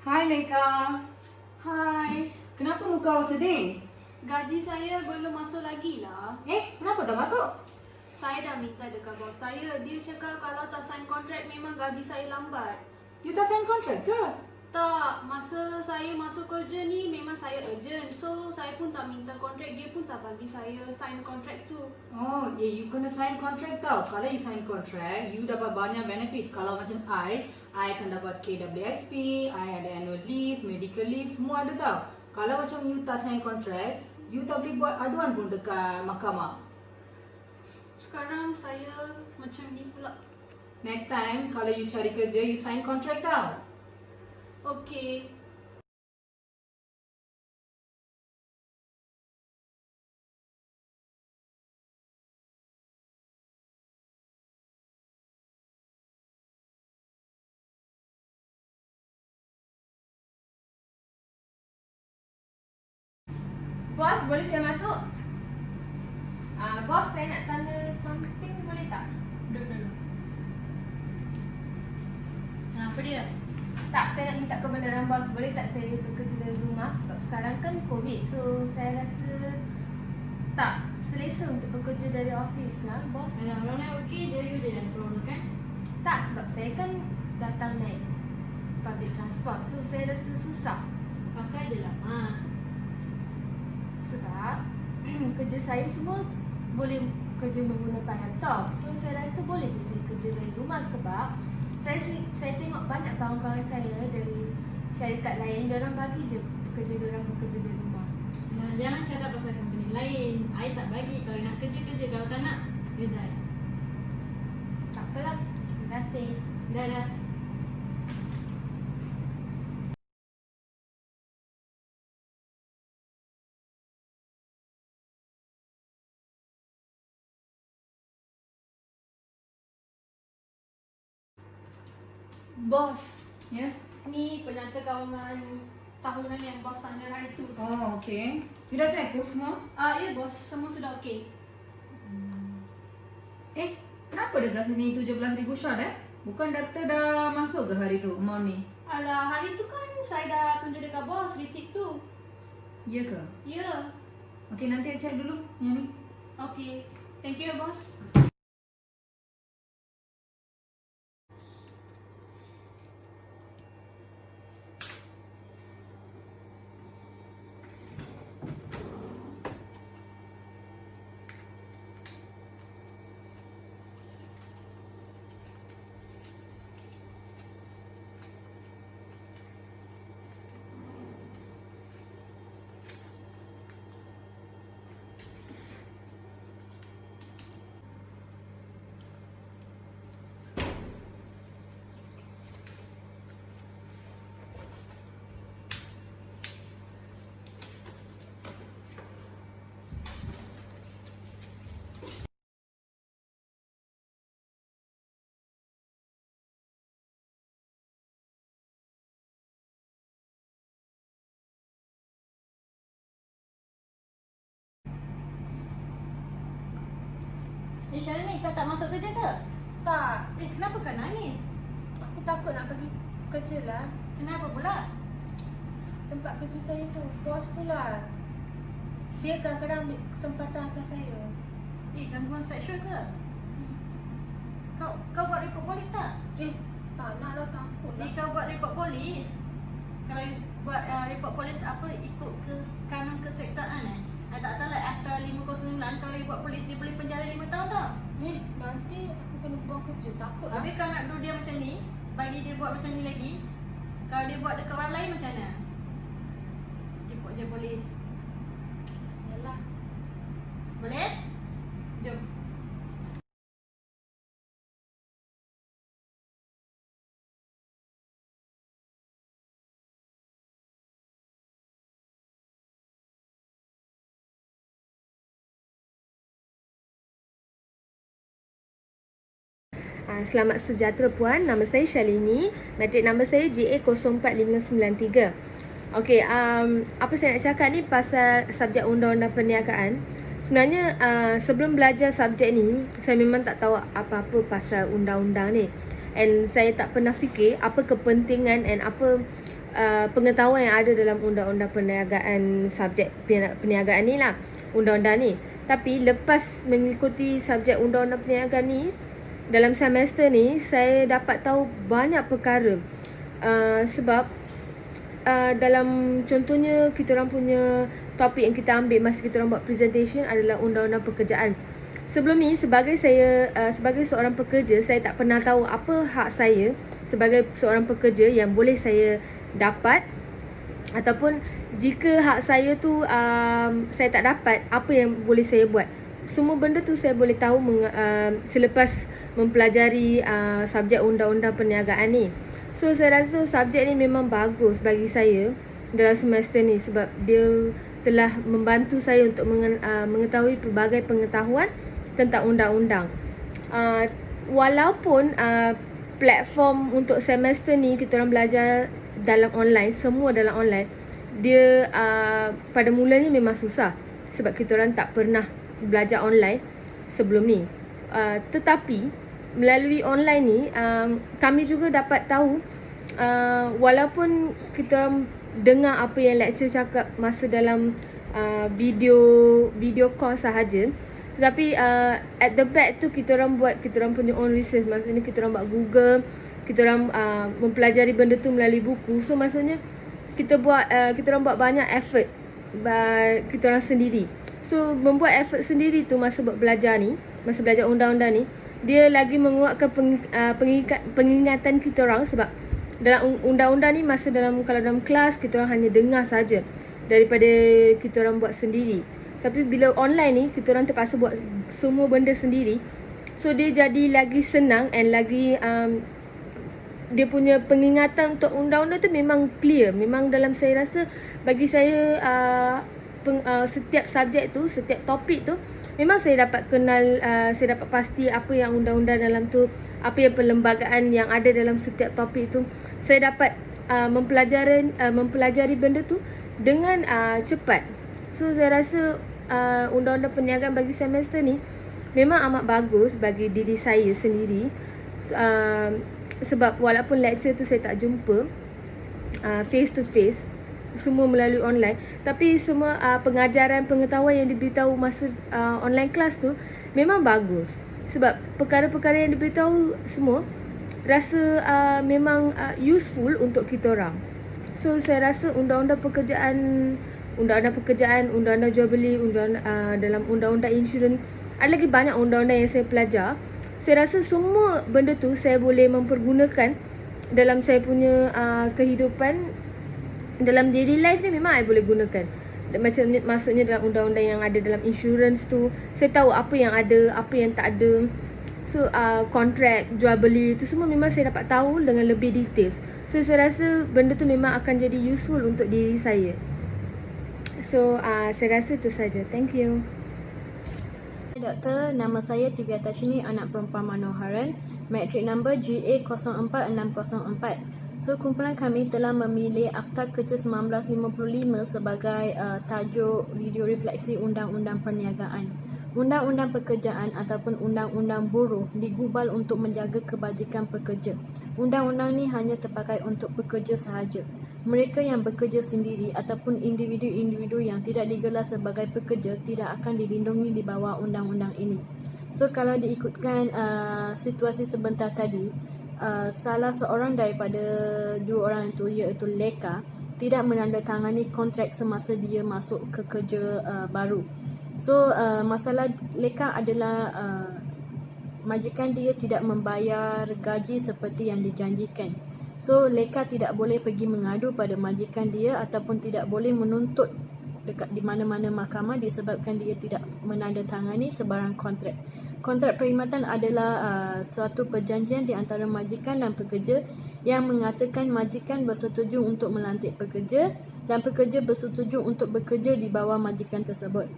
Hai Leka, Hai, kenapa muka awak sedih? gaji saya belum masuk lagi lah. Kenapa tak masuk? Saya dah minta dekat bos saya. Dia cakap kalau tak sign kontrak memang gaji saya lambat. You tak sign contract ke? Tak, masa saya masuk kerja ni memang saya urgent. So, saya pun tak minta kontrak. Dia pun tak bagi saya sign kontrak tu. Oh, you kena sign contract tau. Kalau you sign contract, you dapat banyak benefit. Kalau macam I akan dapat KWSP, I ada annual leave, medical leave, semua ada tau. Kalau macam you tak sign contract, you tak boleh buat aduan pun dekat mahkamah. Sekarang saya macam ni pula. Next time, kalau you cari kerja, you sign contract tau. Okey. Bos, boleh saya masuk? Bos, saya nak tanya something, boleh tak? Duduk dulu. Apa dia? Tak, saya nak minta kebenaran bos. Boleh tak saya bekerja dari rumah? Sebab sekarang kan COVID. So, saya rasa tak selesa untuk bekerja dari office lah, bos. Kalau nak okey, dia ada problem kan? Tak, sebab saya kan datang naik public transport. So, saya rasa susah. Pakai je lah mask. Sebab kerja saya semua boleh kerja menggunakan laptop. So saya rasa boleh je saya kerja dari rumah sebab saya tengok banyak kawan-kawan saya dari syarikat lain, diorang bagi je diorang bekerja dari rumah. Jangan cakap pasal company lain. I tak bagi. Kalau nak kerja, kalau tak nak, resign. Tak apalah. Terima kasih. Dah. Bos, Ya? ni penyata kawangan tahunan yang bos tanya hari tu. Oh, okay. You dah check ke semua? Ya bos, semua sudah okey. Kenapa dekat sini 17,000 shot Bukan daftar dah masuk ke hari tu, amount ni? Alah, hari tu kan saya dah tunjuk dekat bos receipt tu. Ya ke? Ya. Okay, nanti I check dulu yang ni. Okey. Thank you bos. Shalini, kau tak masuk kerja ke? Tak, Kenapa kau nangis? aku takut nak pergi kerja lah. Kenapa pula? Tempat kerja saya tu, bos tu lah. Dia kadang-kadang ambil kesempatan atas saya. Gangguan seksual ke? Kau buat report polis tak? Tak nak lah, takut lah. Kau buat report polis. Kalau buat report polis apa ikut ke kanun keseksaan tak tahu lah Akta 509 kalau you buat polis dia boleh penjara 5 tahun tau. Nanti aku kena buang kerja, takut lah. Habis kalau nak duduk dia macam ni, bagi dia buat macam ni lagi, kalau dia buat dekat orang lain macam mana? Report je polis. Yalah. Boleh? Jom. Selamat sejahtera Puan, nama saya Shalini. Matrik nombor saya GA04593. Okey, apa saya nak cakap ni pasal subjek undang-undang perniagaan. Sebenarnya sebelum belajar subjek ni, saya memang tak tahu apa-apa pasal undang-undang ni. And saya tak pernah fikir apa kepentingan and apa pengetahuan yang ada dalam undang-undang perniagaan, subjek perniagaan ni lah, undang-undang ni. Tapi lepas mengikuti subjek undang-undang perniagaan ni, dalam semester ni saya dapat tahu banyak perkara. Sebab dalam contohnya kita orang punya topik yang kita ambil masa kita orang buat presentation adalah undang-undang pekerjaan. Sebelum ni sebagai seorang pekerja, saya tak pernah tahu apa hak saya sebagai seorang pekerja yang boleh saya dapat, ataupun jika hak saya tu saya tak dapat, apa yang boleh saya buat. Semua benda tu saya boleh tahu selepas mempelajari subjek undang-undang perniagaan ni. So saya rasa subjek ni memang bagus bagi saya dalam semester ni, sebab dia telah membantu saya untuk mengetahui pelbagai pengetahuan tentang undang-undang. Walaupun platform untuk semester ni kita orang belajar dalam online, semua dalam online, dia pada mulanya memang susah sebab kita orang tak pernah belajar online sebelum ni. Tetapi melalui online ni kami juga dapat tahu, walaupun kita orang dengar apa yang lecturer cakap masa dalam video call sahaja, tetapi at the back tu kita orang punya own research. Maksudnya kita orang buat Google, kita orang mempelajari benda tu melalui buku. So maksudnya kita orang buat banyak effort kita orang sendiri. So membuat effort sendiri tu masa buat belajar ni, masa belajar undang-undang ni, dia lagi menguatkan pengingatan kita orang. Sebab dalam undang-undang ni kalau dalam kelas kita orang hanya dengar saja daripada kita orang buat sendiri. Tapi bila online ni kita orang terpaksa buat semua benda sendiri. So dia jadi lagi senang and lagi dia punya pengingatan untuk undang-undang tu memang clear. Memang dalam saya rasa, bagi saya setiap subjek tu, setiap topik tu, memang saya dapat kenal, saya dapat pasti apa yang undang-undang dalam tu, apa yang perlembagaan yang ada dalam setiap topik tu. Saya dapat mempelajari benda tu dengan cepat. So saya rasa undang-undang perniagaan bagi semester ni memang amat bagus bagi diri saya sendiri. Sebab walaupun lecture tu saya tak jumpa face to face, semua melalui online, tapi semua pengajaran, pengetahuan yang diberitahu masa online class tu memang bagus. Sebab perkara-perkara yang diberitahu semua rasa memang useful untuk kita orang. So saya rasa undang-undang pekerjaan, undang-undang jual beli, dalam undang-undang insurans, ada lagi banyak undang-undang yang saya pelajar. Saya rasa semua benda tu saya boleh mempergunakan dalam saya punya kehidupan. Dalam daily life ni memang saya boleh gunakan. Maksudnya dalam undang-undang yang ada dalam insurans tu, saya tahu apa yang ada, apa yang tak ada. So kontrak, jual beli tu semua memang saya dapat tahu dengan lebih details. So saya rasa benda tu memang akan jadi useful untuk diri saya. So saya rasa tu saja. Thank you. Doktor, nama saya Tivia Tashini, anak perempuan Manoharan, matrik number GA04604. So kumpulan kami telah memilih Akta Kerja 1955 sebagai tajuk video refleksi Undang-Undang Perniagaan. Undang-Undang Pekerjaan ataupun Undang-Undang Buruh digubal untuk menjaga kebajikan pekerja. Undang-undang ni hanya terpakai untuk pekerja sahaja. Mereka yang bekerja sendiri ataupun individu-individu yang tidak digelar sebagai pekerja tidak akan dilindungi di bawah undang-undang ini. So kalau diikutkan situasi sebentar tadi, salah seorang daripada dua orang itu, iaitu Leka, tidak menandatangani kontrak semasa dia masuk ke kerja baru. So masalah Leka adalah majikan dia tidak membayar gaji seperti yang dijanjikan. So Leka tidak boleh pergi mengadu pada majikan dia ataupun tidak boleh menuntut dekat di mana-mana mahkamah disebabkan dia tidak menandatangani sebarang kontrak. Kontrak perkhidmatan adalah suatu perjanjian di antara majikan dan pekerja yang mengatakan majikan bersetuju untuk melantik pekerja dan pekerja bersetuju untuk bekerja di bawah majikan tersebut.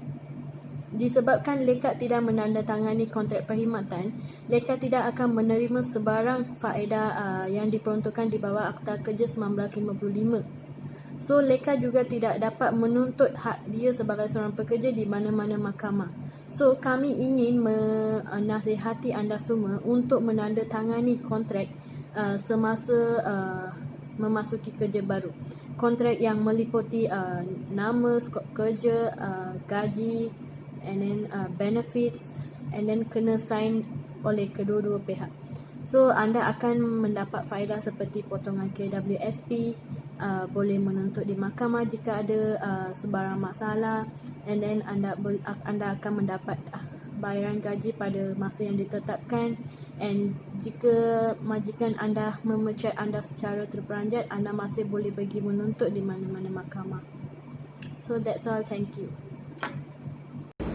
Disebabkan Leka tidak menandatangani kontrak perkhidmatan, Leka tidak akan menerima sebarang faedah yang diperuntukkan di bawah Akta Kerja 1955. So Leka juga tidak dapat menuntut hak dia sebagai seorang pekerja di mana-mana mahkamah. So kami ingin menasihati anda semua untuk menandatangani kontrak semasa memasuki kerja baru. Kontrak yang meliputi nama, skop kerja, gaji, and then benefits, and then kena sign oleh kedua-dua pihak. So anda akan mendapat faedah seperti potongan KWSP, boleh menuntut di mahkamah jika ada sebarang masalah, and then anda akan mendapat bayaran gaji pada masa yang ditetapkan, and jika majikan anda memecat anda secara terperanjat, anda masih boleh pergi menuntut di mana-mana mahkamah. So that's all, thank you.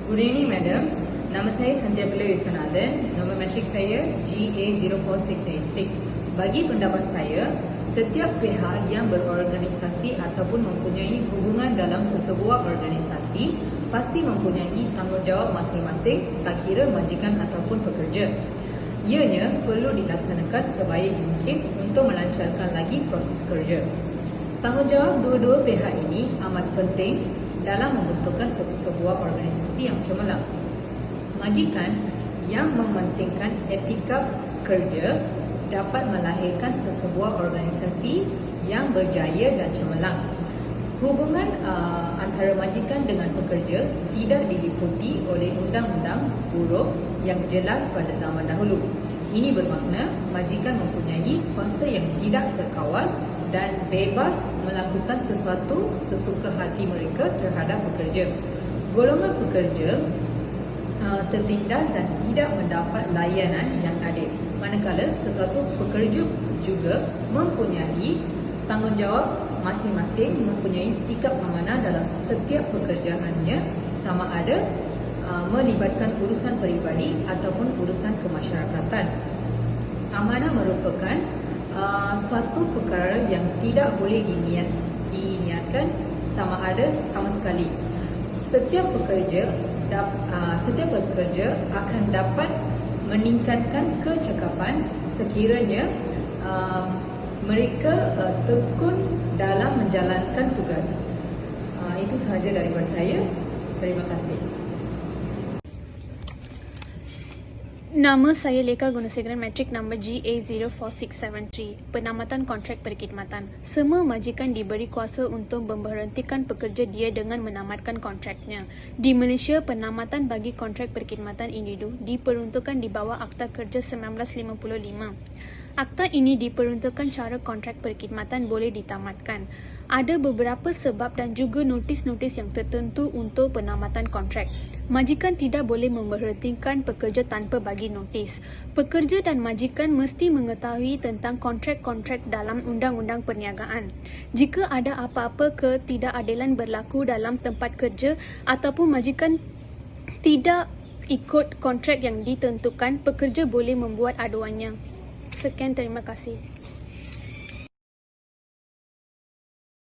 Good evening, madam. Nama saya Santia Pillai Viswanathan. Nombor matrik saya GA04686. Bagi pendapat saya, setiap pihak yang berorganisasi ataupun mempunyai hubungan dalam sesebuah organisasi pasti mempunyai tanggungjawab masing-masing, tak kira majikan ataupun pekerja. Ianya perlu dilaksanakan sebaik mungkin untuk melancarkan lagi proses kerja. Tanggungjawab dua-dua pihak ini amat penting dalam membentukkan sebuah organisasi yang cemerlang. Majikan yang mementingkan etika kerja dapat melahirkan sesebuah organisasi yang berjaya dan cemerlang. Hubungan antara majikan dengan pekerja tidak diliputi oleh undang-undang buruh yang jelas pada zaman dahulu. Ini bermakna majikan mempunyai kuasa yang tidak terkawal dan bebas melakukan sesuatu sesuka hati mereka terhadap pekerja. Golongan pekerja tertindas dan tidak mendapat layanan yang adil. Manakala sesuatu pekerja juga mempunyai tanggungjawab masing-masing, mempunyai sikap amanah dalam setiap pekerjaannya, sama ada melibatkan urusan peribadi ataupun urusan kemasyarakatan. Amanah merupakan suatu perkara yang tidak boleh diniatkan sama ada sama sekali. Setiap pekerja akan dapat meningkatkan kecekapan sekiranya mereka tekun dalam menjalankan tugas. Itu sahaja daripada saya. Terima kasih. Nama saya Leka Gunasegaran, matrik nombor GA04673, penamatan kontrak perkhidmatan. Semua majikan diberi kuasa untuk memberhentikan pekerja dia dengan menamatkan kontraknya. Di Malaysia, penamatan bagi kontrak perkhidmatan individu diperuntukkan di bawah Akta Kerja 1955. Akta ini diperuntukkan cara kontrak perkhidmatan boleh ditamatkan. Ada beberapa sebab dan juga notis-notis yang tertentu untuk penamatan kontrak. Majikan tidak boleh memberhentikan pekerja tanpa bagi notis. Pekerja dan majikan mesti mengetahui tentang kontrak-kontrak dalam Undang-Undang Perniagaan. Jika ada apa-apa ketidakadilan berlaku dalam tempat kerja ataupun majikan tidak ikut kontrak yang ditentukan, pekerja boleh membuat aduannya. Sekian, terima kasih.